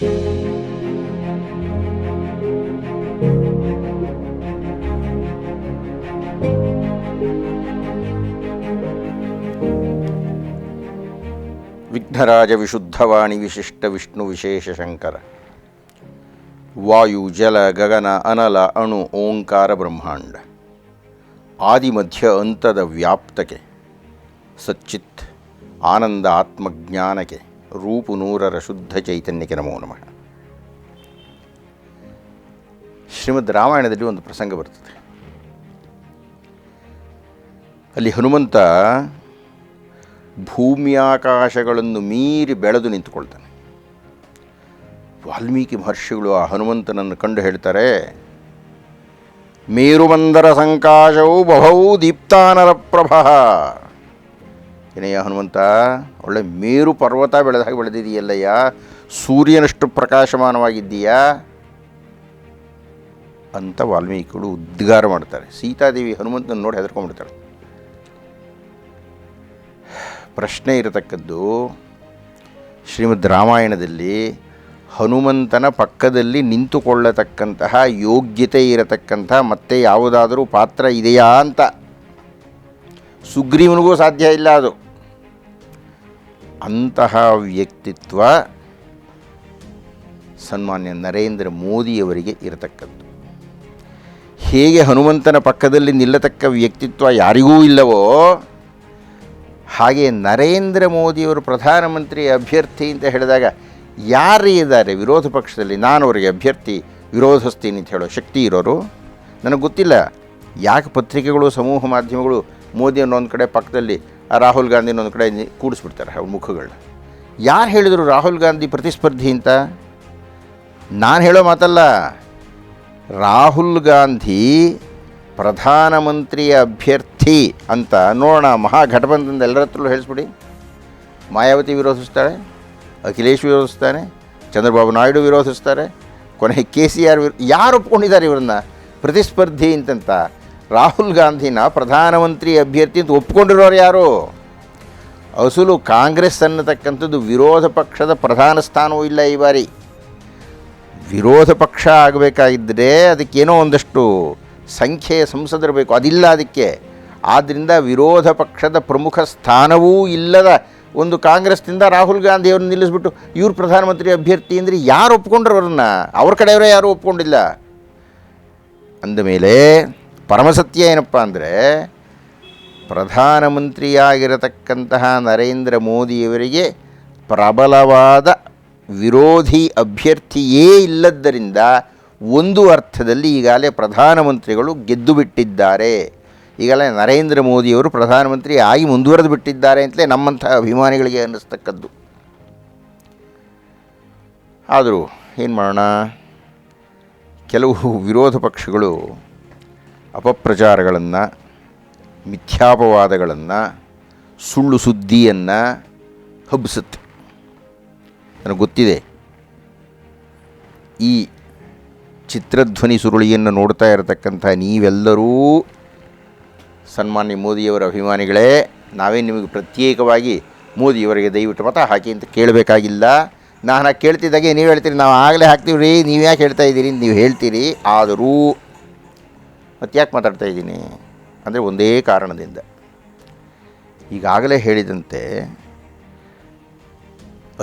ವಿಘ್ನರಾಜ ವಿಶುದ್ಧವಾಣಿ ವಿಶಿಷ್ಟ ವಿಷ್ಣು ವಿಶೇಷ ಶಂಕರ. ವಾಯು ಜಲ ಗಗನ ಅನಲ ಅಣು ಓಂಕಾರ ಬ್ರಹ್ಮಾಂಡ ಆದಿಮಧ್ಯ ಅಂತದ ವ್ಯಾಪ್ತಕ್ಕೆ ಸಚ್ಚಿತ್ ಆನಂದ ಆತ್ಮಜ್ಞಾನಕ್ಕೆ ರೂಪು ನೂರರ ಶುದ್ಧ ಚೈತನ್ಯಕ್ಕೆ ನಮೋ ನಮಃ. ಶ್ರೀಮದ್ ರಾಮಾಯಣದಲ್ಲಿ ಒಂದು ಪ್ರಸಂಗ ಬರ್ತದೆ. ಅಲ್ಲಿ ಹನುಮಂತ ಭೂಮ್ಯಾಕಾಶಗಳನ್ನು ಮೀರಿ ಬೆಳೆದು ನಿಂತುಕೊಳ್ತಾನೆ. ವಾಲ್ಮೀಕಿ ಮಹರ್ಷಿಗಳು ಆ ಹನುಮಂತನನ್ನು ಕಂಡು ಹೇಳ್ತಾರೆ, ಮೇರುಮಂದರ ಸಂಕಾಶವು ಬಹೌ ದೀಪ್ತಾನರ ಪ್ರಭ. ಏನಯ್ಯ ಹನುಮಂತ, ಒಳ್ಳೆ ಮೇರು ಪರ್ವತ ಬೆಳೆದ ಹಾಗೆ ಬೆಳೆದಿದೆಯಲ್ಲಯ್ಯ, ಸೂರ್ಯನಷ್ಟು ಪ್ರಕಾಶಮಾನವಾಗಿದ್ದೀಯಾ ಅಂತ ವಾಲ್ಮೀಕಿಗಳು ಉದ್ಗಾರ ಮಾಡ್ತಾರೆ. ಸೀತಾದೇವಿ ಹನುಮಂತನ ನೋಡಿ ಹೆದರ್ಕೊಂಡ್ಬಿಡ್ತಾಳೆ. ಪ್ರಶ್ನೆ ಇರತಕ್ಕದ್ದು, ಶ್ರೀಮದ್ ರಾಮಾಯಣದಲ್ಲಿ ಹನುಮಂತನ ಪಕ್ಕದಲ್ಲಿ ನಿಂತುಕೊಳ್ಳತಕ್ಕಂತಹ ಯೋಗ್ಯತೆ ಇರತಕ್ಕಂಥ ಮತ್ತೆ ಯಾವುದಾದರೂ ಪಾತ್ರ ಇದೆಯಾ ಅಂತ. ಸುಗ್ರೀವನಿಗೂ ಸಾಧ್ಯ ಇಲ್ಲ ಅದು. ಅಂತಹ ವ್ಯಕ್ತಿತ್ವ ಸನ್ಮಾನ್ಯ ನರೇಂದ್ರ ಮೋದಿಯವರಿಗೆ ಇರತಕ್ಕದ್ದು. ಹೇಗೆ ಹನುಮಂತನ ಪಕ್ಕದಲ್ಲಿ ನಿಲ್ಲತಕ್ಕ ವ್ಯಕ್ತಿತ್ವ ಯಾರಿಗೂ ಇಲ್ಲವೋ, ಹಾಗೆ ನರೇಂದ್ರ ಮೋದಿಯವರು ಪ್ರಧಾನಮಂತ್ರಿ ಅಭ್ಯರ್ಥಿ ಅಂತ ಹೇಳಿದಾಗ ಯಾರು ಇದ್ದಾರೆ ವಿರೋಧ ಪಕ್ಷದಲ್ಲಿ? ನಾನು ಅವರಿಗೆ ಅಭ್ಯರ್ಥಿ ವಿರೋಧಿಸ್ತೀನಿ ಅಂತ ಹೇಳೋ ಶಕ್ತಿ ಇರೋರು ನನಗೆ ಗೊತ್ತಿಲ್ಲ. ಯಾಕೆ ಪತ್ರಿಕೆಗಳು ಸಮೂಹ ಮಾಧ್ಯಮಗಳು ಮೋದಿಯನ್ನು ಒಂದು ಕಡೆ ಪಕ್ಕದಲ್ಲಿ ರಾಹುಲ್ ಗಾಂಧಿನ ಒಂದು ಕಡೆ ಕೂಡಿಸ್ಬಿಡ್ತಾರೆ ಅವ್ರ ಮುಖಗಳನ್ನ? ಯಾರು ಹೇಳಿದರು ರಾಹುಲ್ ಗಾಂಧಿ ಪ್ರತಿಸ್ಪರ್ಧಿ ಅಂತ? ನಾನು ಹೇಳೋ ಮಾತಲ್ಲ. ರಾಹುಲ್ ಗಾಂಧಿ ಪ್ರಧಾನಮಂತ್ರಿಯ ಅಭ್ಯರ್ಥಿ ಅಂತ ನೋಡೋಣ. ಮಹಾಗಠಬಂಧನದ ಎಲ್ಲರ ಹತ್ರಲ್ಲೂ ಹೇಳಿಸ್ಬಿಡಿ. ಮಾಯಾವತಿ ವಿರೋಧಿಸ್ತಾಳೆ, ಅಖಿಲೇಶ್ ವಿರೋಧಿಸ್ತಾನೆ, ಚಂದ್ರಬಾಬು ನಾಯ್ಡು ವಿರೋಧಿಸ್ತಾರೆ, ಕೊನೆಗೆ KCR ಯಾರು ಒಪ್ಕೊಂಡಿದ್ದಾರೆ ಇವರನ್ನ ಪ್ರತಿಸ್ಪರ್ಧಿ ಅಂತಂತ? ರಾಹುಲ್ ಗಾಂಧಿನ ಪ್ರಧಾನಮಂತ್ರಿ ಅಭ್ಯರ್ಥಿ ಅಂತ ಒಪ್ಕೊಂಡಿರೋರು ಯಾರು? ಅಸಲು ಕಾಂಗ್ರೆಸ್ ಅನ್ನತಕ್ಕಂಥದ್ದು ವಿರೋಧ ಪಕ್ಷದ ಪ್ರಧಾನ ಸ್ಥಾನವೂ ಇಲ್ಲ ಈ ಬಾರಿ. ವಿರೋಧ ಪಕ್ಷ ಆಗಬೇಕಾಗಿದ್ದರೆ ಅದಕ್ಕೇನೋ ಒಂದಷ್ಟು ಸಂಖ್ಯೆಯ ಸಂಸದರು ಬೇಕು, ಅದಿಲ್ಲ ಅದಕ್ಕೆ. ಆದ್ದರಿಂದ ವಿರೋಧ ಪಕ್ಷದ ಪ್ರಮುಖ ಸ್ಥಾನವೂ ಇಲ್ಲದ ಒಂದು ಕಾಂಗ್ರೆಸ್ನಿಂದ ರಾಹುಲ್ ಗಾಂಧಿಯವ್ರನ್ನ ನಿಲ್ಲಿಸ್ಬಿಟ್ಟು ಇವ್ರು ಪ್ರಧಾನಮಂತ್ರಿ ಅಭ್ಯರ್ಥಿ ಅಂದರೆ ಯಾರು ಒಪ್ಕೊಂಡ್ರು ಅವ್ರನ್ನ? ಅವ್ರ ಕಡೆಯವರೇ ಯಾರೂ ಒಪ್ಕೊಂಡಿಲ್ಲ. ಅಂದಮೇಲೆ ಪರಮಸತ್ಯ ಏನಪ್ಪ ಅಂದರೆ, ಪ್ರಧಾನಮಂತ್ರಿಯಾಗಿರತಕ್ಕಂತಹ ನರೇಂದ್ರ ಮೋದಿಯವರಿಗೆ ಪ್ರಬಲವಾದ ವಿರೋಧಿ ಅಭ್ಯರ್ಥಿಯೇ ಇಲ್ಲದ್ದರಿಂದ ಒಂದು ಅರ್ಥದಲ್ಲಿ ಈಗಾಗಲೇ ಪ್ರಧಾನಮಂತ್ರಿಗಳು ಗೆದ್ದು ಬಿಟ್ಟಿದ್ದಾರೆ. ಈಗಾಗಲೇ ನರೇಂದ್ರ ಮೋದಿಯವರು ಪ್ರಧಾನಮಂತ್ರಿ ಆಗಿ ಮುಂದುವರೆದು ಬಿಟ್ಟಿದ್ದಾರೆ ಅಂತಲೇ ನಮ್ಮಂಥ ಅಭಿಮಾನಿಗಳಿಗೆ ಅನ್ನಿಸ್ತಕ್ಕದ್ದು. ಆದರೂ ಏನು ಮಾಡೋಣ, ಕೆಲವು ವಿರೋಧ ಪಕ್ಷಗಳು ಅಪಪ್ರಚಾರಗಳನ್ನು, ಮಿಥ್ಯಾಪವಾದಗಳನ್ನು, ಸುಳ್ಳು ಸುದ್ದಿಯನ್ನು ಹಬ್ಬಿಸುತ್ತೆ. ನನಗೆ ಗೊತ್ತಿದೆ, ಈ ಚಿತ್ರಧ್ವನಿ ಸುರುಳಿಯನ್ನು ನೋಡ್ತಾ ಇರತಕ್ಕಂಥ ನೀವೆಲ್ಲರೂ ಸನ್ಮಾನ್ಯ ಮೋದಿಯವರ ಅಭಿಮಾನಿಗಳೇ. ನಾವೇ ನಿಮಗೆ ಪ್ರತ್ಯೇಕವಾಗಿ ಮೋದಿಯವರಿಗೆ ದಯವಿಟ್ಟು ಮತ ಹಾಕಿ ಅಂತ ಕೇಳಬೇಕಾಗಿಲ್ಲ. ನಾನು ಕೇಳ್ತಿದ್ದಾಗೆ ನೀವು ಹೇಳ್ತೀರಿ ನಾವು ಆಗಲೇ ಹಾಕ್ತೀವಿ ರೀ, ನೀವು ಯಾಕೆ ಹೇಳ್ತಾ ಇದ್ದೀರಿ ನೀವು ಹೇಳ್ತೀರಿ. ಆದರೂ ಮತ್ತೆ ಯಾಕೆ ಮಾತಾಡ್ತಾ ಇದ್ದೀನಿ ಅಂದರೆ ಒಂದೇ ಕಾರಣದಿಂದ. ಈಗಾಗಲೇ ಹೇಳಿದಂತೆ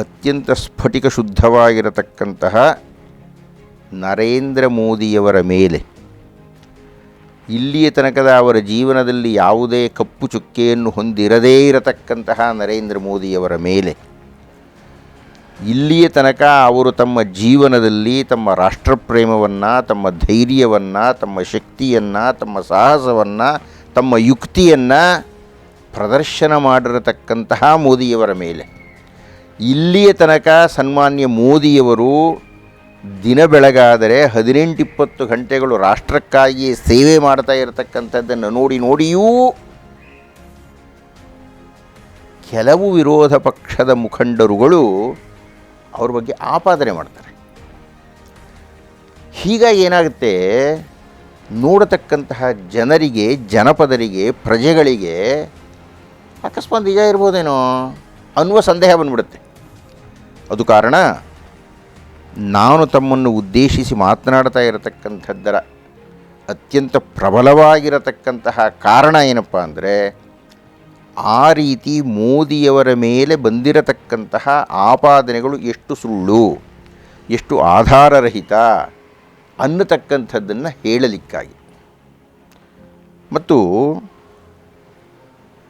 ಅತ್ಯಂತ ಸ್ಫಟಿಕ ಶುದ್ಧವಾಗಿರತಕ್ಕಂತಹ ನರೇಂದ್ರ ಮೋದಿಯವರ ಮೇಲೆ ಇಲ್ಲಿಯ ತನಕದ ಅವರ ಜೀವನದಲ್ಲಿ ಯಾವುದೇ ಕಪ್ಪು ಚುಕ್ಕೆಯನ್ನು ಹೊಂದಿರದೇ ಇರತಕ್ಕಂತಹ ನರೇಂದ್ರ ಮೋದಿಯವರ ಮೇಲೆ ಇಲ್ಲಿಯ ತನಕ ಅವರು ತಮ್ಮ ಜೀವನದಲ್ಲಿ ತಮ್ಮ ರಾಷ್ಟ್ರಪ್ರೇಮವನ್ನು, ತಮ್ಮ ಧೈರ್ಯವನ್ನು, ತಮ್ಮ ಶಕ್ತಿಯನ್ನು, ತಮ್ಮ ಸಾಹಸವನ್ನು, ತಮ್ಮ ಯುಕ್ತಿಯನ್ನು ಪ್ರದರ್ಶನ ಮಾಡಿರತಕ್ಕಂತಹ ಮೋದಿಯವರ ಮೇಲೆ ಇಲ್ಲಿಯ ತನಕ ಸನ್ಮಾನ್ಯ ಮೋದಿಯವರು ದಿನ ಬೆಳಗಾದರೆ 18-20 ಗಂಟೆಗಳು ರಾಷ್ಟ್ರಕ್ಕಾಗಿ ಸೇವೆ ಮಾಡ್ತಾ ಇರತಕ್ಕಂಥದ್ದನ್ನು ನೋಡಿಯೂ ಕೆಲವು ವಿರೋಧ ಪಕ್ಷದ ಮುಖಂಡರುಗಳು ಅವ್ರ ಬಗ್ಗೆ ಆಪಾದನೆ ಮಾಡ್ತಾರೆ. ಹೀಗಾಗಿ ಏನಾಗುತ್ತೆ, ನೋಡತಕ್ಕಂತಹ ಜನರಿಗೆ, ಜನಪದರಿಗೆ, ಪ್ರಜೆಗಳಿಗೆ ಅಕಸ್ಮಾತ್ ನಿಜ ಇರ್ಬೋದೇನೋ ಅನ್ನುವ ಸಂದೇಹ ಬಂದ್ಬಿಡುತ್ತೆ. ಅದು ಕಾರಣ ನಾನು ತಮ್ಮನ್ನು ಉದ್ದೇಶಿಸಿ ಮಾತನಾಡ್ತಾ ಇರತಕ್ಕಂಥದ್ದರ ಅತ್ಯಂತ ಪ್ರಬಲವಾಗಿರತಕ್ಕಂತಹ ಕಾರಣ ಏನಪ್ಪ ಅಂದರೆ, ಆ ರೀತಿ ಮೋದಿಯವರ ಮೇಲೆ ಬಂದಿರತಕ್ಕಂತಹ ಆಪಾದನೆಗಳು ಎಷ್ಟು ಸುಳ್ಳು, ಎಷ್ಟು ಆಧಾರರಹಿತ ಅನ್ನತಕ್ಕಂಥದ್ದನ್ನು ಹೇಳಲಿಕ್ಕಾಗಿ. ಮತ್ತು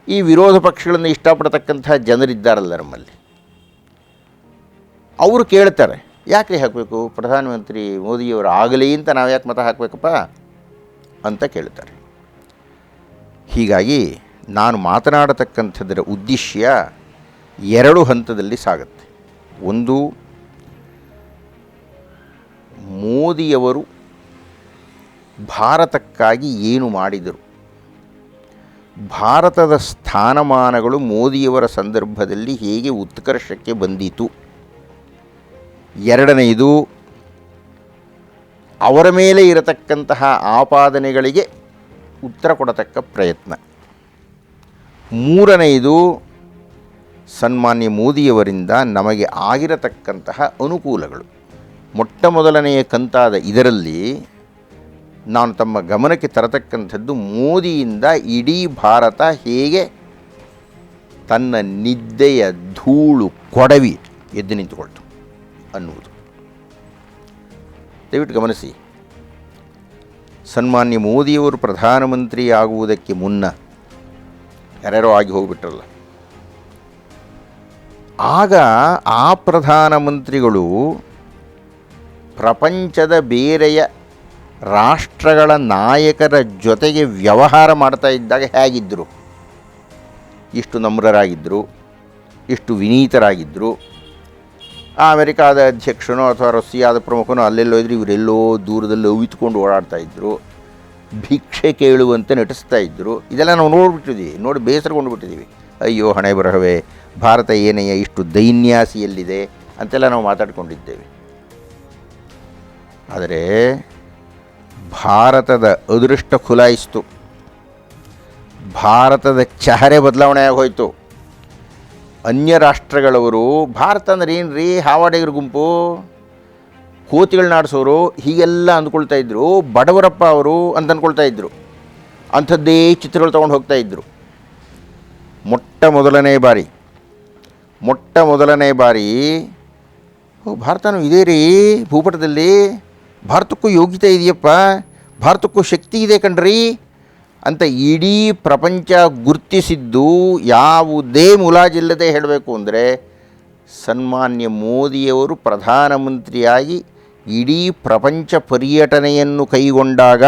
ಈ ವಿರೋಧ ಪಕ್ಷಗಳನ್ನು ಇಷ್ಟಪಡತಕ್ಕಂತಹ ಜನರಿದ್ದಾರಲ್ಲ ನಮ್ಮಲ್ಲಿ, ಅವರು ಕೇಳ್ತಾರೆ, ಯಾಕೆ ಹಾಕಬೇಕು ಪ್ರಧಾನಮಂತ್ರಿ ಮೋದಿಯವರು ಆಗಲಿ ಅಂತ ನಾವು ಯಾಕೆ ಮತ ಹಾಕಬೇಕಪ್ಪ ಅಂತ ಕೇಳ್ತಾರೆ. ಹೀಗಾಗಿ ನಾನು ಮಾತನಾಡತಕ್ಕಂಥದ್ದರ ಉದ್ದೇಶ ಎರಡು ಹಂತದಲ್ಲಿ ಸಾಗುತ್ತೆ. ಒಂದು, ಮೋದಿಯವರು ಭಾರತಕ್ಕಾಗಿ ಏನು ಮಾಡಿದರು, ಭಾರತದ ಸ್ಥಾನಮಾನಗಳು ಮೋದಿಯವರ ಸಂದರ್ಭದಲ್ಲಿ ಹೇಗೆ ಉತ್ಕರ್ಷಕ್ಕೆ ಬಂದಿತು. ಎರಡನೆಯದು, ಅವರ ಮೇಲೆ ಇರತಕ್ಕಂತಹ ಆಪಾದನೆಗಳಿಗೆ ಉತ್ತರ ಕೊಡತಕ್ಕ ಪ್ರಯತ್ನ. ಮೂರನೆಯದು, ಸನ್ಮಾನ್ಯ ಮೋದಿಯವರಿಂದ ನಮಗೆ ಆಗಿರತಕ್ಕಂತಹ ಅನುಕೂಲಗಳು. ಮೊಟ್ಟ ಮೊದಲನೆಯ ಕಂತಾದ ಇದರಲ್ಲಿ ನಾನು ತಮ್ಮ ಗಮನಕ್ಕೆ ತರತಕ್ಕಂಥದ್ದು, ಮೋದಿಯಿಂದ ಇಡೀ ಭಾರತ ಹೇಗೆ ತನ್ನ ನಿದ್ದೆಯ ಧೂಳು ಕೊಡವಿ ಎದ್ದು ನಿಂತುಕೊಳ್ತು ಅನ್ನುವುದು. ದಯವಿಟ್ಟು ಗಮನಿಸಿ, ಸನ್ಮಾನ್ಯ ಮೋದಿಯವರು ಪ್ರಧಾನಮಂತ್ರಿ ಆಗುವುದಕ್ಕೆ ಮುನ್ನ ಯಾರ್ಯಾರೋ ಆಗಿ ಹೋಗಿಬಿಟ್ರಲ್ಲ, ಆಗ ಆ ಪ್ರಧಾನಮಂತ್ರಿಗಳು ಪ್ರಪಂಚದ ಬೇರೆಯ ರಾಷ್ಟ್ರಗಳ ನಾಯಕರ ಜೊತೆಗೆ ವ್ಯವಹಾರ ಮಾಡ್ತಾ ಇದ್ದಾಗ ಹೇಗಿದ್ದರು, ಎಷ್ಟು ನಮ್ರರಾಗಿದ್ದರು, ಎಷ್ಟು ವಿನೀತರಾಗಿದ್ದರು. ಆ ಅಮೆರಿಕಾದ ಅಧ್ಯಕ್ಷನೋ ಅಥವಾ ರಷ್ಯಾದ ಪ್ರಮುಖನೋ ಅಲ್ಲೆಲ್ಲೋ ಇದ್ದರು, ಇವರೆಲ್ಲೋ ದೂರದಲ್ಲಿ ಅವಿತ್ಕೊಂಡು ಓಡಾಡ್ತಾ ಇದ್ದರು, ಭಿಕ್ಷೆ ಕೇಳುವಂತೆ ನಟಿಸ್ತಾ ಇದ್ದರು. ಇದೆಲ್ಲ ನಾವು ನೋಡಿಬಿಟ್ಟಿದ್ದೀವಿ, ನೋಡಿ ಬೇಸರಗೊಂಡು ಬಿಟ್ಟಿದ್ದೀವಿ. ಅಯ್ಯೋ ಹಣೆ ಬರಹವೇ, ಭಾರತ ಏನಯ್ಯ ಇಷ್ಟು ದೈನ್ಯಾಸಿಯಲ್ಲಿದೆ ಅಂತೆಲ್ಲ ನಾವು ಮಾತಾಡ್ಕೊಂಡಿದ್ದೇವೆ. ಆದರೆ ಭಾರತದ ಅದೃಷ್ಟ ಖುಲಾಯಿಸ್ತು, ಭಾರತದ ಚಹರೆ ಬದಲಾವಣೆ ಆಗೋಯ್ತು. ಅನ್ಯ ರಾಷ್ಟ್ರಗಳವರು ಭಾರತ ಅಂದ್ರೆ ಏನು ರೀ, ಹಾವಾಡಿಗರ ಗುಂಪು, ಕೋತಿಗಳನ್ನ ಆಡಿಸೋರು ಹೀಗೆಲ್ಲ ಅಂದ್ಕೊಳ್ತಾ ಇದ್ದರು. ಬಡವರಪ್ಪ ಅವರು ಅಂತ ಅಂದ್ಕೊಳ್ತಾ ಇದ್ದರು. ಅಂಥದ್ದೇ ಚಿತ್ರಗಳು ತೊಗೊಂಡು ಹೋಗ್ತಾ ಇದ್ದರು. ಮೊಟ್ಟ ಮೊದಲನೇ ಬಾರಿ ಭಾರತನೂ ಇದೇ ರೀ ಭೂಪಟದಲ್ಲಿ, ಭಾರತಕ್ಕೂ ಯೋಗ್ಯತೆ ಇದೆಯಪ್ಪ, ಭಾರತಕ್ಕೂ ಶಕ್ತಿ ಇದೆ ಕಣ್ರಿ ಅಂತ ಇಡೀ ಪ್ರಪಂಚ ಗುರುತಿಸಿದ್ದು ಯಾವುದೇ ಮುಲಾಜಿಲ್ಲದೆ ಹೇಳಬೇಕು ಅಂದರೆ, ಸನ್ಮಾನ್ಯ ಮೋದಿಯವರು ಪ್ರಧಾನಮಂತ್ರಿಯಾಗಿ ಇಡೀ ಪ್ರಪಂಚ ಪರ್ಯಟನೆಯನ್ನು ಕೈಗೊಂಡಾಗ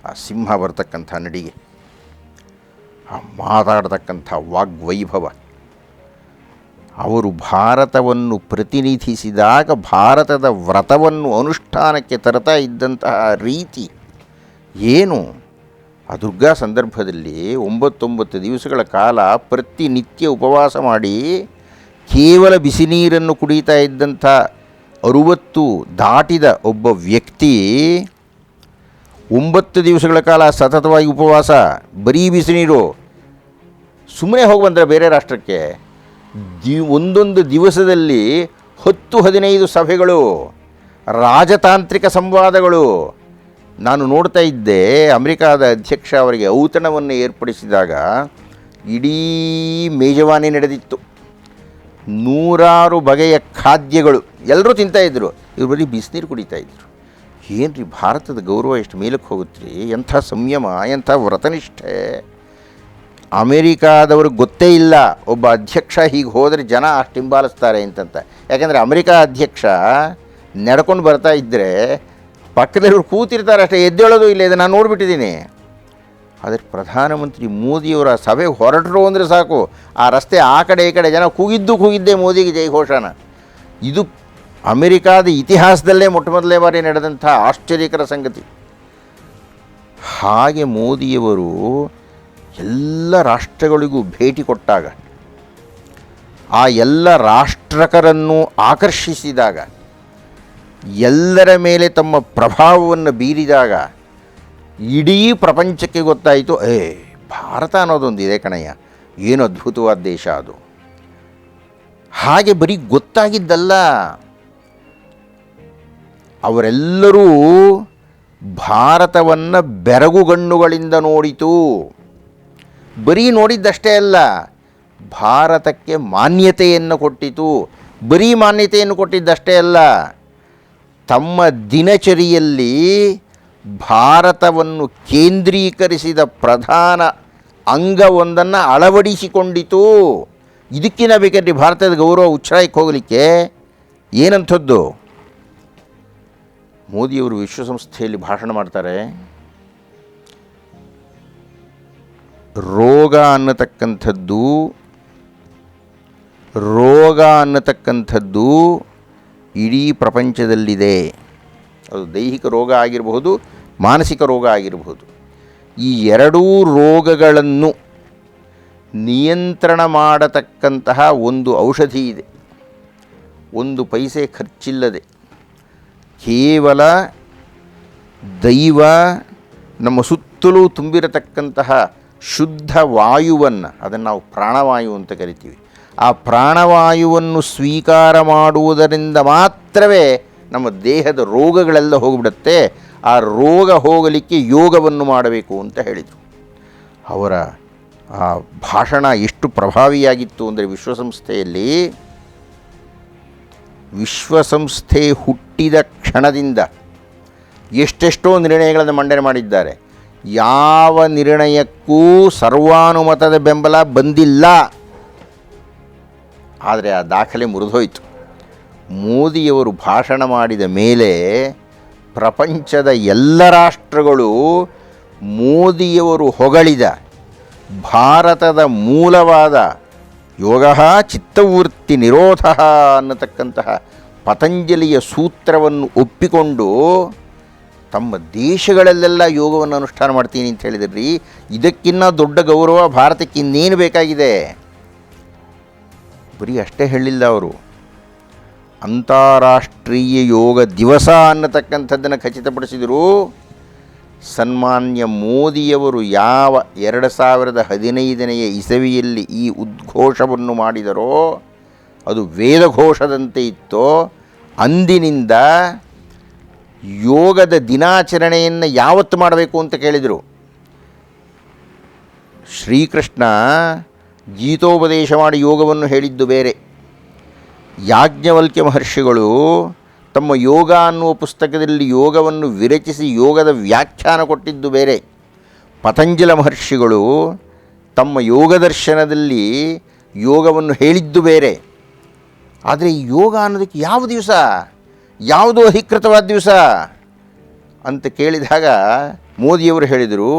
ಆ ಸಿಂಹ ಬರ್ತಕ್ಕಂಥ ನಡಿಗೆ, ಆ ಮಾತಾಡತಕ್ಕಂಥ ವಾಗ್ವೈಭವ, ಅವರು ಭಾರತವನ್ನು ಪ್ರತಿನಿಧಿಸಿದಾಗ ಭಾರತದ ವ್ರತವನ್ನು ಅನುಷ್ಠಾನಕ್ಕೆ ತರ್ತಾ ಇದ್ದಂತಹ ರೀತಿ ಏನು, ಆ ದುರ್ಗಾ ಸಂದರ್ಭದಲ್ಲಿ 9 ದಿವಸಗಳ ಕಾಲ ಪ್ರತಿನಿತ್ಯ ಉಪವಾಸ ಮಾಡಿ ಕೇವಲ ಬಿಸಿ ನೀರನ್ನು ಕುಡಿತಾ ಇದ್ದಂಥ 60 ದಾಟಿದ ಒಬ್ಬ ವ್ಯಕ್ತಿ 9 ದಿವಸಗಳ ಕಾಲ ಸತತವಾಗಿ ಉಪವಾಸ, ಬರೀ ಬಿಸಿ ನೀರು, ಸುಮ್ಮನೆ ಹೋಗಿ ಬಂದರೆ ಬೇರೆ ರಾಷ್ಟ್ರಕ್ಕೆ. ಒಂದೊಂದು ದಿವಸದಲ್ಲಿ 10-15 ಸಭೆಗಳು, ರಾಜತಾಂತ್ರಿಕ ಸಂವಾದಗಳು. ನಾನು ನೋಡ್ತಾ ಇದ್ದೆ, ಅಮೆರಿಕಾದ ಅಧ್ಯಕ್ಷ ಅವರಿಗೆ ಔತಣವನ್ನು ಏರ್ಪಡಿಸಿದಾಗ ಇಡೀ ಮೇಜವಾನಿ ನಡೆದಿತ್ತು. 100 ಬಗೆಯ ಖಾದ್ಯಗಳು, ಎಲ್ಲರೂ ತಿಂತಾಯಿದ್ರು, ಇವ್ರು ಬರೀ ಬಿಸಿನೀರು ಕುಡಿತಾಯಿದ್ರು. ಏನು ರೀ, ಭಾರತದ ಗೌರವ ಎಷ್ಟು ಮೇಲಕ್ಕೆ ಹೋಗುತ್ತೆ, ಎಂಥ ಸಂಯಮ, ಎಂಥ ವ್ರತನಿಷ್ಠೆ. ಅಮೆರಿಕಾದವ್ರಿಗೆ ಗೊತ್ತೇ ಇಲ್ಲ ಒಬ್ಬ ಅಧ್ಯಕ್ಷ ಹೀಗೆ ಹೋದರೆ ಜನ ಅಷ್ಟು ಹಿಂಬಾಲಿಸ್ತಾರೆ ಅಂತಂತ. ಯಾಕೆಂದರೆ ಅಮೆರಿಕಾ ಅಧ್ಯಕ್ಷ ನಡ್ಕೊಂಡು ಬರ್ತಾ ಇದ್ದರೆ ಪಕ್ಕದಲ್ಲಿವ್ರು ಕೂತಿರ್ತಾರೆ ಅಷ್ಟೇ, ಎದ್ದೇಳೋದು ಇಲ್ಲ. ಇದು ನಾನು ನೋಡಿಬಿಟ್ಟಿದ್ದೀನಿ. ಆದರೆ ಪ್ರಧಾನಮಂತ್ರಿ ಮೋದಿಯವರ ಸಭೆ ಹೊರಟರು ಅಂದರೆ ಸಾಕು, ಆ ರಸ್ತೆ ಆ ಕಡೆ ಈ ಕಡೆ ಜನ ಕೂಗಿದ್ದೇ ಮೋದಿಗೆ ಜೈ ಘೋಷಣ. ಇದು ಅಮೆರಿಕಾದ ಇತಿಹಾಸದಲ್ಲೇ ಮೊಟ್ಟಮೊದಲನೇ ಬಾರಿ ನಡೆದಂಥ ಆಶ್ಚರ್ಯಕರ ಸಂಗತಿ. ಹಾಗೆ ಮೋದಿಯವರು ಎಲ್ಲ ರಾಷ್ಟ್ರಗಳಿಗೂ ಭೇಟಿ ಕೊಟ್ಟಾಗ, ಆ ಎಲ್ಲ ರಾಷ್ಟ್ರಕರನ್ನು ಆಕರ್ಷಿಸಿದಾಗ, ಎಲ್ಲರ ಮೇಲೆ ತಮ್ಮ ಪ್ರಭಾವವನ್ನು ಬೀರಿದಾಗ ಇಡೀ ಪ್ರಪಂಚಕ್ಕೆ ಗೊತ್ತಾಯಿತು, ಭಾರತ ಅನ್ನೋದೊಂದು ಇದೆ ಕಣಯ್ಯ, ಏನು ಅದ್ಭುತವಾದ ದೇಶ ಅದು. ಹಾಗೆ ಬರೀ ಗೊತ್ತಾಗಿದ್ದಲ್ಲ, ಅವರೆಲ್ಲರೂ ಭಾರತವನ್ನು ಬೆರಗುಗಣ್ಣುಗಳಿಂದ ನೋಡಿತು. ಬರೀ ನೋಡಿದ್ದಷ್ಟೇ ಅಲ್ಲ, ಭಾರತಕ್ಕೆ ಮಾನ್ಯತೆಯನ್ನು ಕೊಟ್ಟಿತು. ಬರೀ ಮಾನ್ಯತೆಯನ್ನು ಕೊಟ್ಟಿದ್ದಷ್ಟೇ ಅಲ್ಲ, ತಮ್ಮ ದಿನಚರಿಯಲ್ಲಿ ಭಾರತವನ್ನು ಕೇಂದ್ರೀಕರಿಸಿದ ಪ್ರಧಾನ ಅಂಗವೊಂದನ್ನು ಅಳವಡಿಸಿಕೊಂಡಿತು. ಇದಕ್ಕಿಂತ ಬೇಕಾದ್ರೆ ಭಾರತದ ಗೌರವ ಉಚ್ಛ್ರಾಯಕ್ಕೆ ಹೋಗಲಿಕ್ಕೆ ಏನಂಥದ್ದು? ಮೋದಿಯವರು ವಿಶ್ವಸಂಸ್ಥೆಯಲ್ಲಿ ಭಾಷಣ ಮಾಡ್ತಾರೆ. ರೋಗ ಅನ್ನತಕ್ಕಂಥದ್ದು ಇಡೀ ಪ್ರಪಂಚದಲ್ಲಿದೆ. ಅದು ದೈಹಿಕ ರೋಗ ಆಗಿರಬಹುದು, ಮಾನಸಿಕ ರೋಗ ಆಗಿರಬಹುದು. ಈ ಎರಡೂ ರೋಗಗಳನ್ನು ನಿಯಂತ್ರಣ ಮಾಡತಕ್ಕಂತಹ ಒಂದು ಔಷಧಿ ಇದೆ. ಒಂದು ಪೈಸೆ ಖರ್ಚಿಲ್ಲದೆ ಕೇವಲ ದೈವ ನಮ್ಮ ಸುತ್ತಲೂ ತುಂಬಿರತಕ್ಕಂತಹ ಶುದ್ಧ ವಾಯುವನ್ನು, ಅದನ್ನು ನಾವು ಪ್ರಾಣವಾಯು ಅಂತ ಕರಿತೀವಿ, ಆ ಪ್ರಾಣವಾಯುವನ್ನು ಸ್ವೀಕಾರ ಮಾಡುವುದರಿಂದ ಮಾತ್ರವೇ ನಮ್ಮ ದೇಹದ ರೋಗಗಳೆಲ್ಲ ಹೋಗಿಬಿಡುತ್ತೆ. ಆ ರೋಗ ಹೋಗಲಿಕ್ಕೆ ಯೋಗವನ್ನು ಮಾಡಬೇಕು ಅಂತ ಹೇಳಿದರು. ಅವರ ಆ ಭಾಷಣ ಎಷ್ಟು ಪ್ರಭಾವಿಯಾಗಿತ್ತು ಅಂದರೆ, ವಿಶ್ವಸಂಸ್ಥೆ ಹುಟ್ಟಿದ ಕ್ಷಣದಿಂದ ಎಷ್ಟೆಷ್ಟೋ ನಿರ್ಣಯಗಳನ್ನು ಮಂಡನೆ ಮಾಡಿದ್ದಾರೆ. ಯಾವ ನಿರ್ಣಯಕ್ಕೂ ಸರ್ವಾನುಮತದ ಬೆಂಬಲ ಬಂದಿಲ್ಲ. ಆದರೆ ಆ ದಾಖಲೆ ಮುರಿದೋಯ್ತು. ಮೋದಿಯವರು ಭಾಷಣ ಮಾಡಿದ ಮೇಲೆ ಪ್ರಪಂಚದ ಎಲ್ಲ ರಾಷ್ಟ್ರಗಳು ಮೋದಿಯವರು ಹೊಗಳಿದ ಭಾರತದ ಮೂಲವಾದ ಯೋಗ ಚಿತ್ತವೃತ್ತಿ ನಿರೋಧ ಅನ್ನತಕ್ಕಂತಹ ಪತಂಜಲಿಯ ಸೂತ್ರವನ್ನು ಒಪ್ಪಿಕೊಂಡು ತಮ್ಮ ದೇಶಗಳಲ್ಲೆಲ್ಲ ಯೋಗವನ್ನು ಅನುಷ್ಠಾನ ಮಾಡ್ತೀನಿ ಅಂತ ಹೇಳಿದ್ರಿ. ಇದಕ್ಕಿನ್ನ ದೊಡ್ಡ ಗೌರವ ಭಾರತಕ್ಕೆ ಇನ್ನೇನು ಬೇಕಾಗಿದೆ? ಬರೀ ಅಷ್ಟೇ ಹೇಳಿಲ್ಲ ಅವರು, ಅಂತಾರಾಷ್ಟ್ರೀಯ ಯೋಗ ದಿವಸ ಅನ್ನತಕ್ಕಂಥದ್ದನ್ನು ಖಚಿತಪಡಿಸಿದರು. ಸನ್ಮಾನ್ಯ ಮೋದಿಯವರು ಯಾವ 2015ನೇ ಇಸವಿಯಲ್ಲಿ ಈ ಉದ್ಘೋಷವನ್ನು ಮಾಡಿದರೋ ಅದು ವೇದಘೋಷದಂತೆ ಇತ್ತೋ, ಅಂದಿನಿಂದ ಯೋಗದ ದಿನಾಚರಣೆಯನ್ನು ಯಾವತ್ತು ಮಾಡಬೇಕು ಅಂತ ಕೇಳಿದರು. ಶ್ರೀಕೃಷ್ಣ ಗೀತೋಪದೇಶ ಮಾಡಿ ಯೋಗವನ್ನು ಹೇಳಿದ್ದು ಬೇರೆ, ಯಾಜ್ಞವಲ್ಕ್ಯ ಮಹರ್ಷಿಗಳು ತಮ್ಮ ಯೋಗ ಅನ್ನುವ ಪುಸ್ತಕದಲ್ಲಿ ಯೋಗವನ್ನು ವಿರಚಿಸಿ ಯೋಗದ ವ್ಯಾಖ್ಯಾನ ಕೊಟ್ಟಿದ್ದು ಬೇರೆ, ಪತಂಜಲ ಮಹರ್ಷಿಗಳು ತಮ್ಮ ಯೋಗ ದರ್ಶನದಲ್ಲಿ ಯೋಗವನ್ನು ಹೇಳಿದ್ದು ಬೇರೆ. ಆದರೆ ಈ ಯೋಗ ಅನ್ನೋದಕ್ಕೆ ಯಾವ ದಿವಸ, ಯಾವುದು ಅಧಿಕೃತವಾದ ದಿವಸ ಅಂತ ಕೇಳಿದಾಗ ಮೋದಿಯವರು ಹೇಳಿದರು,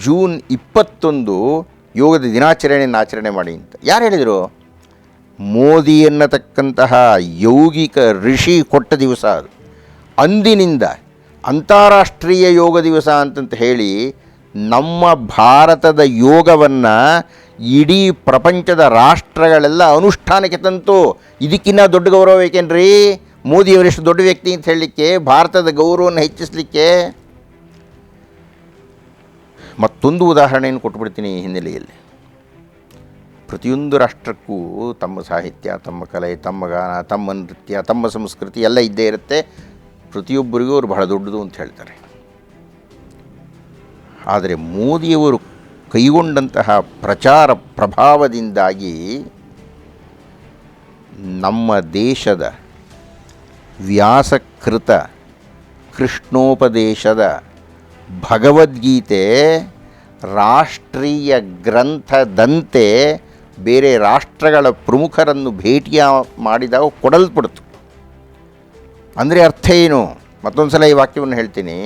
ಜೂನ್ 21 ಯೋಗದ ದಿನಾಚರಣೆಯನ್ನು ಆಚರಣೆ ಮಾಡಿ ಅಂತ. ಯಾರು ಹೇಳಿದರು? ಮೋದಿ ಎನ್ನತಕ್ಕಂತಹ ಯೌಗಿಕ ಋಷಿ ಕೊಟ್ಟ ದಿವಸ ಅದು. ಅಂದಿನಿಂದ ಅಂತಾರಾಷ್ಟ್ರೀಯ ಯೋಗ ದಿವಸ ಅಂತಂತ ಹೇಳಿ ನಮ್ಮ ಭಾರತದ ಯೋಗವನ್ನು ಇಡೀ ಪ್ರಪಂಚದ ರಾಷ್ಟ್ರಗಳೆಲ್ಲ ಅನುಷ್ಠಾನಕ್ಕೆ ತಂತು. ಇದಕ್ಕಿನ್ನ ದೊಡ್ಡ ಗೌರವ ಬೇಕೇನ್ರಿ? ಮೋದಿಯವರೆಷ್ಟು ದೊಡ್ಡ ವ್ಯಕ್ತಿ ಅಂತ ಹೇಳಲಿಕ್ಕೆ, ಭಾರತದ ಗೌರವವನ್ನು ಹೆಚ್ಚಿಸಲಿಕ್ಕೆ. ಮತ್ತೊಂದು ಉದಾಹರಣೆಯನ್ನು ಕೊಟ್ಬಿಡ್ತೀನಿ ಈ ಹಿನ್ನೆಲೆಯಲ್ಲಿ. ಪ್ರತಿಯೊಂದು ರಾಷ್ಟ್ರಕ್ಕೂ ತಮ್ಮ ಸಾಹಿತ್ಯ, ತಮ್ಮ ಕಲೆ, ತಮ್ಮ ಗಾನ, ತಮ್ಮ ನೃತ್ಯ, ತಮ್ಮ ಸಂಸ್ಕೃತಿ ಎಲ್ಲ ಇದ್ದೇ ಇರುತ್ತೆ. ಪ್ರತಿಯೊಬ್ಬರಿಗೂ ಅವರು ಬಹಳ ದೊಡ್ಡದು ಅಂತ ಹೇಳ್ತಾರೆ. ಆದರೆ ಮೋದಿಯವರು ಕೈಗೊಂಡಂತಹ ಪ್ರಚಾರ ಪ್ರಭಾವದಿಂದಾಗಿ ನಮ್ಮ ದೇಶದ ವ್ಯಾಸಕೃತ ಕೃಷ್ಣೋಪದೇಶದ ಭಗವದ್ಗೀತೆ ರಾಷ್ಟ್ರೀಯ ಗ್ರಂಥದಂತೆ ಬೇರೆ ರಾಷ್ಟ್ರಗಳ ಪ್ರಮುಖರನ್ನು ಭೇಟಿಯ ಮಾಡಿದಾಗ ಕೊಡಲ್ಪಡ್ತು. ಅಂದರೆ ಅರ್ಥ ಏನು? ಮತ್ತೊಂದು ಸಲ ಈ ವಾಕ್ಯವನ್ನು ಹೇಳ್ತೀನಿ.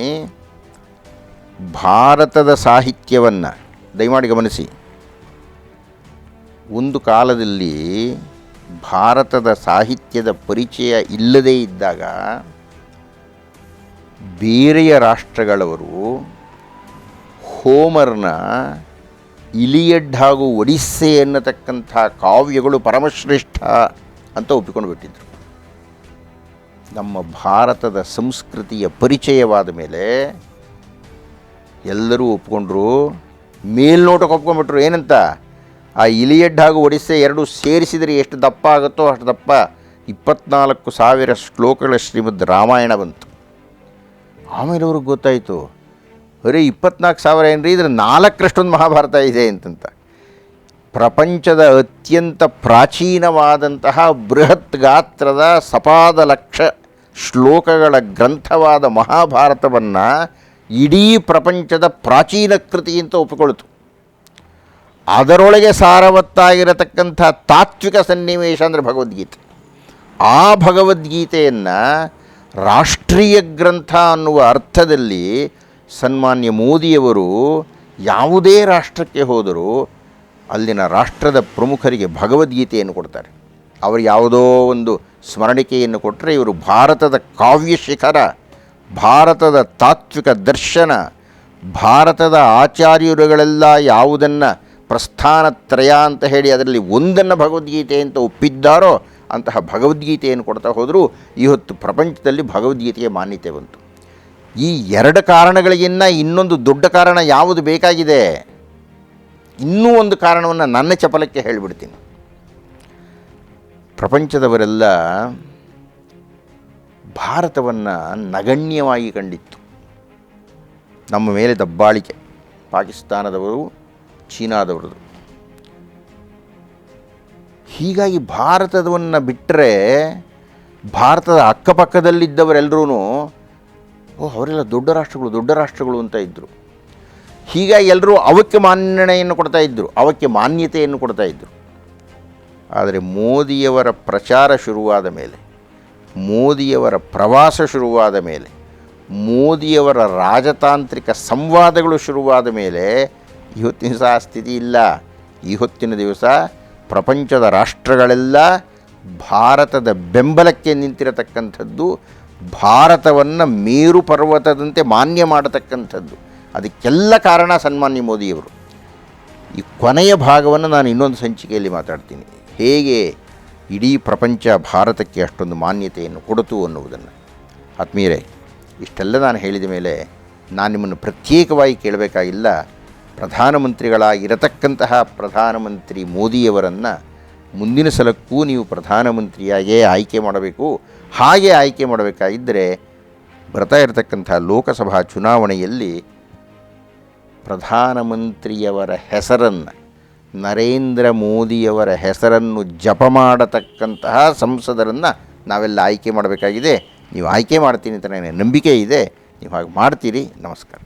ಭಾರತದ ಸಾಹಿತ್ಯವನ್ನು ದಯಮಾಡಿ ಗಮನಿಸಿ. ಒಂದು ಕಾಲದಲ್ಲಿ ಭಾರತದ ಸಾಹಿತ್ಯದ ಪರಿಚಯ ಇಲ್ಲದೇ ಇದ್ದಾಗ ಬೇರೆಯ ರಾಷ್ಟ್ರಗಳವರು ಹೋಮರ್ನ ಇಲಿಯಡ್ ಹಾಗೂ ಒಡಿಸ್ಸೆ ಎನ್ನತಕ್ಕಂಥ ಕಾವ್ಯಗಳು ಪರಮಶ್ರೇಷ್ಠ ಅಂತ ಒಪ್ಪಿಕೊಂಡು ಬಿಟ್ಟಿದ್ದರು. ನಮ್ಮ ಭಾರತದ ಸಂಸ್ಕೃತಿಯ ಪರಿಚಯವಾದ ಮೇಲೆ ಎಲ್ಲರೂ ಒಪ್ಕೊಂಡ್ರು. ಮೇಲ್ನೋಟಕ್ಕೆ ಒಪ್ಕೊಂಡ್ಬಿಟ್ರು. ಏನಂತ? ಆ ಇಲಿಯಡ್ ಹಾಗೂ ಒಡಿಸ್ಸೆ ಎರಡು ಸೇರಿಸಿದರೆ ಎಷ್ಟು ದಪ್ಪ ಆಗುತ್ತೋ ಅಷ್ಟು ದಪ್ಪ 24,000 ಶ್ಲೋಕಗಳ ಶ್ರೀಮದ್ ರಾಮಾಯಣ ಬಂತು. ಆಮೇಲೆ ಅವ್ರಿಗೆ ಗೊತ್ತಾಯಿತು, ಅರೆ 24,000 ಏನ್ರಿ, ಇದ್ರ 4ರಷ್ಟೊಂದು ಮಹಾಭಾರತ ಇದೆ ಅಂತಂತ. ಪ್ರಪಂಚದ ಅತ್ಯಂತ ಪ್ರಾಚೀನವಾದಂತಹ ಬೃಹತ್ ಗಾತ್ರದ ಸಪಾದ ಲಕ್ಷ ಶ್ಲೋಕಗಳ ಗ್ರಂಥವಾದ ಮಹಾಭಾರತವನ್ನು ಇಡೀ ಪ್ರಪಂಚದ ಪ್ರಾಚೀನ ಕೃತಿ ಅಂತ ಒಪ್ಪಿಕೊಳ್ತು. ಅದರೊಳಗೆ ಸಾರವತ್ತಾಗಿರತಕ್ಕಂಥ ತಾತ್ವಿಕ ಸನ್ನಿವೇಶ ಅಂದರೆ ಭಗವದ್ಗೀತೆ. ಆ ಭಗವದ್ಗೀತೆಯನ್ನು ರಾಷ್ಟ್ರೀಯ ಗ್ರಂಥ ಅನ್ನುವ ಅರ್ಥದಲ್ಲಿ ಸನ್ಮಾನ್ಯ ಮೋದಿಯವರು ಯಾವುದೇ ರಾಷ್ಟ್ರಕ್ಕೆ ಹೋದರೂ ಅಲ್ಲಿನ ರಾಷ್ಟ್ರದ ಪ್ರಮುಖರಿಗೆ ಭಗವದ್ಗೀತೆಯನ್ನು ಕೊಡ್ತಾರೆ. ಅವರು ಯಾವುದೋ ಒಂದು ಸ್ಮರಣಿಕೆಯನ್ನು ಕೊಟ್ಟರೆ ಇವರು ಭಾರತದ ಕಾವ್ಯ ಶಿಖರ, ಭಾರತದ ತಾತ್ವಿಕ ದರ್ಶನ, ಭಾರತದ ಆಚಾರ್ಯರುಗಳೆಲ್ಲ ಯಾವುದನ್ನು ಪ್ರಸ್ಥಾನತ್ರಯ ಅಂತ ಹೇಳಿ ಅದರಲ್ಲಿ ಒಂದನ್ನು ಭಗವದ್ಗೀತೆ ಅಂತ ಒಪ್ಪಿದ್ದಾರೋ ಅಂತಹ ಭಗವದ್ಗೀತೆಯನ್ನು ಕೊಡ್ತಾ ಹೋದರೂ ಇವತ್ತು ಪ್ರಪಂಚದಲ್ಲಿ ಭಗವದ್ಗೀತೆಗೆ ಮಾನ್ಯತೆ ಬಂತು. ಈ 2 ಕಾರಣಗಳಿಗಿನ್ನ ಇನ್ನೊಂದು ದೊಡ್ಡ ಕಾರಣ ಯಾವುದು ಬೇಕಾಗಿದೆ? ಇನ್ನೂ ಒಂದು ಕಾರಣವನ್ನು ನನ್ನ ಚಪಲಕ್ಕೆ ಹೇಳಿಬಿಡ್ತೀನಿ. ಪ್ರಪಂಚದವರೆಲ್ಲ ಭಾರತವನ್ನು ನಗಣ್ಯವಾಗಿ ಕಂಡಿತ್ತು. ನಮ್ಮ ಮೇಲೆ ದಬ್ಬಾಳಿಕೆ, ಪಾಕಿಸ್ತಾನದವರು, ಚೀನಾದವರದು. ಹೀಗಾಗಿ ಭಾರತವನ್ನು ಬಿಟ್ಟರೆ ಭಾರತದ ಅಕ್ಕಪಕ್ಕದಲ್ಲಿದ್ದವರೆಲ್ಲರೂ ಅವರೆಲ್ಲ ದೊಡ್ಡ ರಾಷ್ಟ್ರಗಳು ಅಂತ ಇದ್ದರು. ಹೀಗಾಗಿ ಎಲ್ಲರೂ ಅವಕ್ಕೆ ಮನ್ನಣೆಯನ್ನು ಕೊಡ್ತಾಯಿದ್ರು, ಅವಕ್ಕೆ ಮಾನ್ಯತೆಯನ್ನು ಕೊಡ್ತಾಯಿದ್ರು. ಆದರೆ ಮೋದಿಯವರ ಪ್ರಚಾರ ಶುರುವಾದ ಮೇಲೆ, ಮೋದಿಯವರ ಪ್ರವಾಸ ಶುರುವಾದ ಮೇಲೆ, ಮೋದಿಯವರ ರಾಜತಾಂತ್ರಿಕ ಸಂವಾದಗಳು ಶುರುವಾದ ಮೇಲೆ ಇವತ್ತಿನ ದಿವಸ ಆ ಸ್ಥಿತಿ ಇಲ್ಲ. ಇವತ್ತಿನ ದಿವಸ ಪ್ರಪಂಚದ ರಾಷ್ಟ್ರಗಳೆಲ್ಲ ಭಾರತದ ಬೆಂಬಲಕ್ಕೆ ನಿಂತಿರತಕ್ಕಂಥದ್ದು, ಭಾರತವನ್ನು ಮೇರು ಪರ್ವತದಂತೆ ಮಾನ್ಯ ಮಾಡತಕ್ಕಂಥದ್ದು. ಅದಕ್ಕೆಲ್ಲ ಕಾರಣ ಸನ್ಮಾನ್ಯ ಮೋದಿಯವರು. ಈ ಕೊನೆಯ ಭಾಗವನ್ನು ನಾನು ಇನ್ನೊಂದು ಸಂಚಿಕೆಯಲ್ಲಿ ಮಾತಾಡ್ತೀನಿ, ಹೇಗೆ ಇಡೀ ಪ್ರಪಂಚ ಭಾರತಕ್ಕೆ ಅಷ್ಟೊಂದು ಮಾನ್ಯತೆಯನ್ನು ಕೊಡಿತು ಅನ್ನುವುದನ್ನು. ಆತ್ಮೀಯರೇ, ಇಷ್ಟೆಲ್ಲ ನಾನು ಹೇಳಿದ ಮೇಲೆ ನಾನು ನಿಮ್ಮನ್ನು ಪ್ರತ್ಯೇಕವಾಗಿ ಕೇಳಬೇಕಾಗಿಲ್ಲ. ಪ್ರಧಾನಮಂತ್ರಿಗಳಾಗಿರತಕ್ಕಂತಹ ಪ್ರಧಾನಮಂತ್ರಿ ಮೋದಿಯವರನ್ನು ಮುಂದಿನ ಸಲಕ್ಕೂ ನೀವು ಪ್ರಧಾನಮಂತ್ರಿಯಾಗೇ ಆಯ್ಕೆ ಮಾಡಬೇಕು. ಹಾಗೆ ಆಯ್ಕೆ ಮಾಡಬೇಕಾಗಿದ್ದರೆ ಬರ್ತಾ ಇರತಕ್ಕಂಥ ಲೋಕಸಭಾ ಚುನಾವಣೆಯಲ್ಲಿ ಪ್ರಧಾನಮಂತ್ರಿಯವರ ಹೆಸರನ್ನು, ನರೇಂದ್ರ ಮೋದಿಯವರ ಹೆಸರನ್ನು ಜಪ ಮಾಡತಕ್ಕಂತಹ ಸಂಸದರನ್ನು ನಾವೆಲ್ಲ ಆಯ್ಕೆ ಮಾಡಬೇಕಾಗಿದೆ. ನೀವು ಆಯ್ಕೆ ಮಾಡ್ತೀನಿ ಅಂತ ನನಗೆ ನಂಬಿಕೆ ಇದೆ. ನೀವು ಹಾಗೆ ಮಾಡ್ತೀರಿ. ನಮಸ್ಕಾರ.